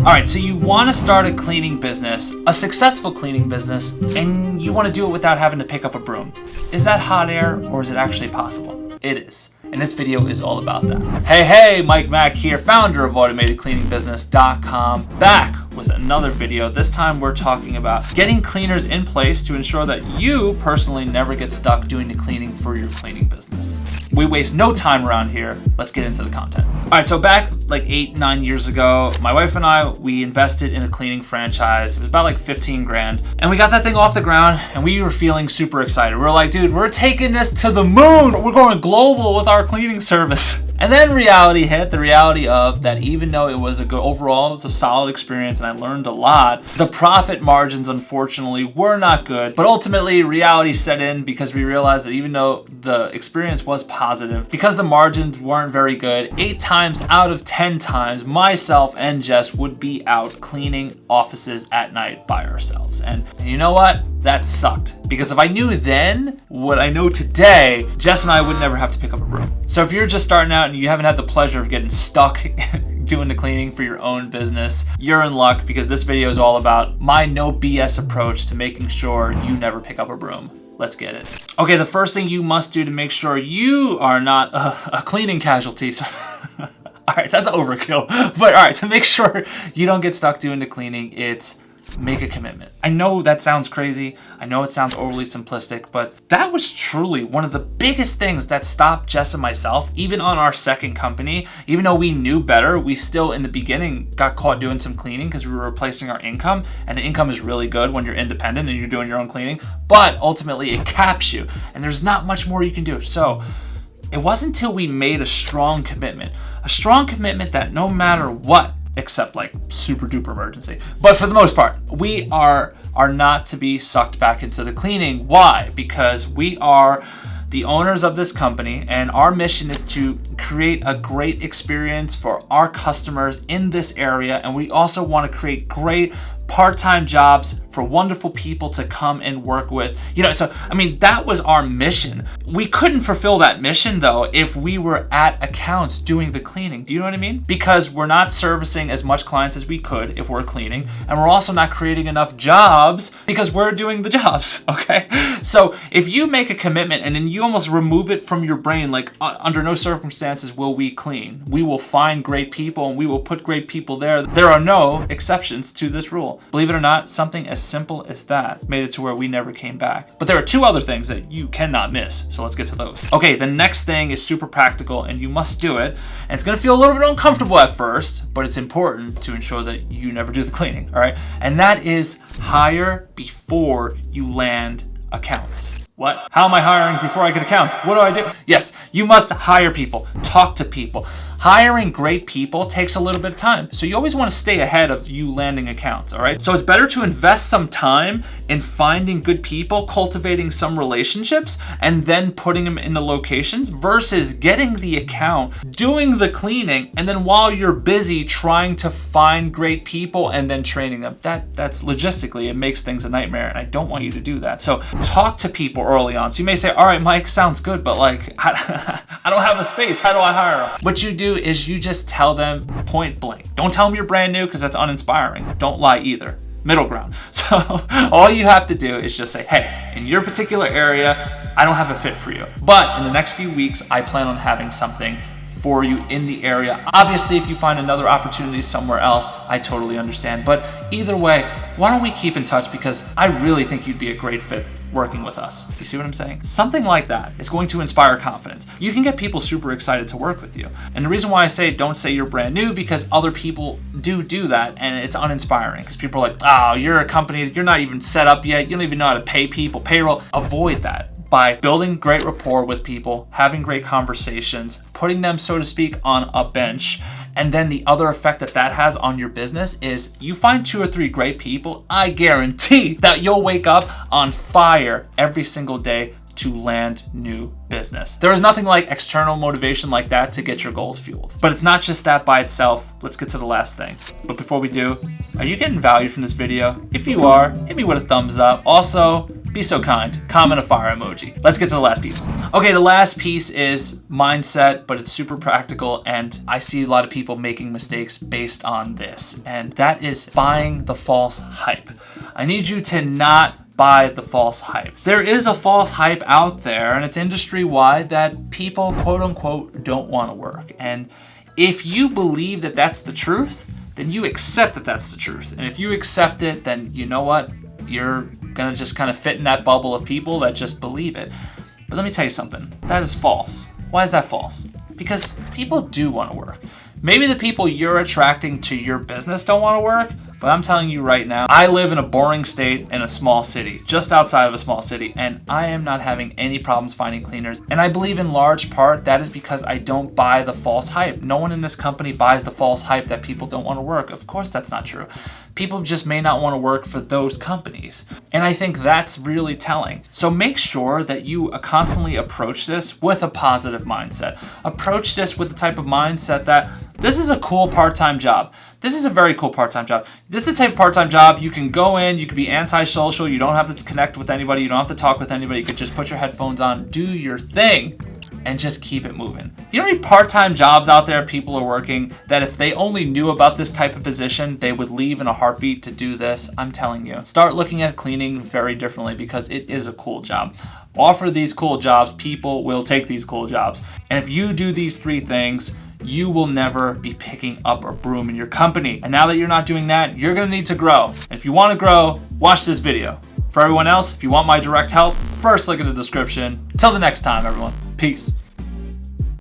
All right, so you want to start a cleaning business, a successful cleaning business, and you want to do it without having to pick up a broom. Is that hot air, or is it actually possible? It is, and this video is all about that. Hey, Mike Mack here, founder of AutomatedCleaningBusiness.com, back with another video. This time we're talking about getting cleaners in place to ensure that you personally never get stuck doing the cleaning for your cleaning business. We waste no time around here. Let's get into the content. All right, so back like 8-9 years ago, my wife and I, we invested in a cleaning franchise. It was about like 15 grand. And we got that thing off the ground and we were feeling super excited. We were like, dude, we're taking this to the moon. We're going global with our cleaning service. And then reality hit, the reality of that even though it was a good overall, it was a solid experience and I learned a lot, the profit margins unfortunately were not good. But ultimately reality set in because we realized that even though the experience was positive, because the margins weren't very good, 8 times out of 10 times, myself and Jess would be out cleaning offices at night by ourselves. And you know what? That sucked. Because if I knew then what I know today, Jess and I would never have to pick up a broom. So if you're just starting out and you haven't had the pleasure of getting stuck doing the cleaning for your own business, you're in luck because this video is all about my no BS approach to making sure you never pick up a broom. Let's get it. Okay, the first thing you must do to make sure you are not a cleaning casualty. So all right, that's overkill. But all right, to make sure you don't get stuck doing the cleaning, it's make a commitment. I know that sounds crazy. I know it sounds overly simplistic, but that was truly one of the biggest things that stopped Jess and myself, even on our second company. Even though we knew better, we still in the beginning got caught doing some cleaning because we were replacing our income, and the income is really good when you're independent and you're doing your own cleaning, but ultimately it caps you and there's not much more you can do. So it wasn't until we made a strong commitment that no matter what, except like super duper emergency, but for the most part, we are not to be sucked back into the cleaning. Why? Because we are the owners of this company and our mission is to create a great experience for our customers in this area, and we also want to create great part-time jobs for wonderful people to come and work with. So I mean, that was our mission. We couldn't fulfill that mission though if we were at accounts doing the cleaning. Do you know what I mean? Because we're not servicing as much clients as we could if we're cleaning, and we're also not creating enough jobs because we're doing the jobs, okay? So if you make a commitment and then you almost remove it from your brain, like under no circumstances will we clean. We will find great people and we will put great people there. There are no exceptions to this rule. Believe it or not, something as simple as that made it to where we never came back. But there are 2 other things that you cannot miss, so let's get to those. Okay, the next thing is super practical and you must do it. And it's gonna feel a little bit uncomfortable at first, but it's important to ensure that you never do the cleaning, all right? And that is hire before you land accounts. What? How am I hiring before I get accounts? What do I do? Yes, you must hire people, talk to people. Hiring great people takes a little bit of time. So you always want to stay ahead of you landing accounts, all right? So it's better to invest some time in finding good people, cultivating some relationships, and then putting them in the locations versus getting the account, doing the cleaning, and then while you're busy trying to find great people and then training them. That's logistically, it makes things a nightmare, and I don't want you to do that. So talk to people early on. So you may say, all right, Mike, sounds good, but like, I don't have a space. How do I hire them? What you do is you just tell them point blank. Don't tell them you're brand new because that's uninspiring. Don't lie either. Middle ground. So all you have to do is just say, hey, in your particular area, I don't have a fit for you. But in the next few weeks, I plan on having something for you in the area. Obviously, if you find another opportunity somewhere else, I totally understand. But either way, why don't we keep in touch because I really think you'd be a great fit working with us. You see what I'm saying? Something like that is going to inspire confidence. You can get people super excited to work with you. And the reason why I say don't say you're brand new because other people do that and it's uninspiring because people are like, oh, you're a company, you're not even set up yet. You don't even know how to pay people, payroll. Avoid that by building great rapport with people, having great conversations, putting them, so to speak, on a bench. And then the other effect that has on your business is you find 2 or 3 great people, I guarantee that you'll wake up on fire every single day to land new business. There is nothing like external motivation like that to get your goals fueled. But it's not just that by itself. Let's get to the last thing. But before we do, are you getting value from this video? If you are, hit me with a thumbs up. Also, be so kind, comment a fire emoji. Let's get to the last piece. Okay, the last piece is mindset, but it's super practical, and I see a lot of people making mistakes based on this, and that is buying the false hype. I need you to not buy the false hype. There is a false hype out there, and it's industry-wide, that people, quote unquote, don't want to work. And if you believe that that's the truth, then you accept that that's the truth. And if you accept it, then you know what? You're gonna just kind of fit in that bubble of people that just believe it. But let me tell you something, that is false. Why is that false? Because people do want to work. Maybe the people you're attracting to your business don't want to work, but I'm telling you right now, I live in a boring state in a small city, just outside of a small city, and I am not having any problems finding cleaners. And I believe in large part that is because I don't buy the false hype. No one in this company buys the false hype that people don't want to work. Of course that's not true. People just may not want to work for those companies. And I think that's really telling. So make sure that you constantly approach this with a positive mindset. Approach this with the type of mindset that this is a cool part-time job. This is a very cool part-time job. This is the type of part-time job you can go in, you can be antisocial, you don't have to connect with anybody, you don't have to talk with anybody, you could just put your headphones on, do your thing, and just keep it moving. You know how many part-time jobs out there people are working that if they only knew about this type of position, they would leave in a heartbeat to do this? I'm telling you, start looking at cleaning very differently because it is a cool job. Offer these cool jobs, people will take these cool jobs. And if you do these 3 things, you will never be picking up a broom in your company. And now that you're not doing that, you're gonna need to grow. And if you wanna grow, watch this video. For everyone else, if you want my direct help, first link in the description. Until the next time, everyone. Peace.